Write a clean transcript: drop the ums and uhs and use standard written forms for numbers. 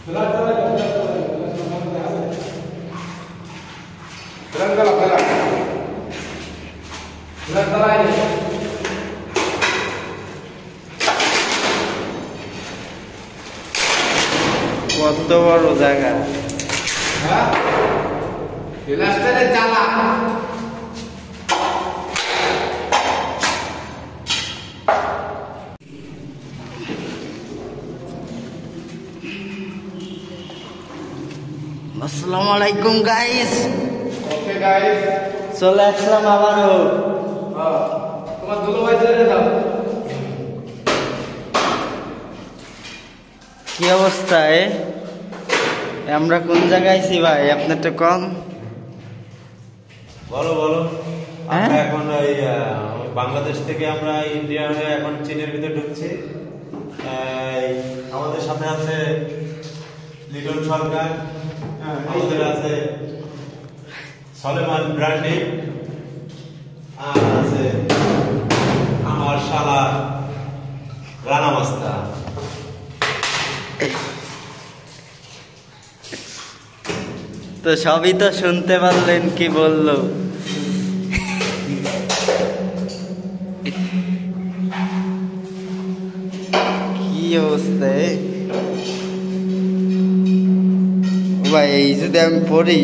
কত বড় জায়গা চালা আসসালামু আলাইকুম গাইস। ওকে গাইস, চলে আসলাম আবারও। তোমার দুলো ভাই চলে যাও। কি অবস্থা? আমরা কোন জায়গায় আছি ভাই? আপনার তো কম বলো বলো। হ্যাঁ? আমরা এখন ওই বাংলাদেশ থেকে আমরা ইন্ডিয়া হয়ে এখন চীনের ভিতরে ঢুকছি। আমাদের সাথে আছে লিটন সরকার, আমাদের আছে সলেমান ব্র্যান্ডি, আর আছে আমার শালা রানা মাস্তা। তো সবই তো শুনতে পারলেন, কি বললো? কি অবস্থা ভাই? এই যদি আমি পড়ি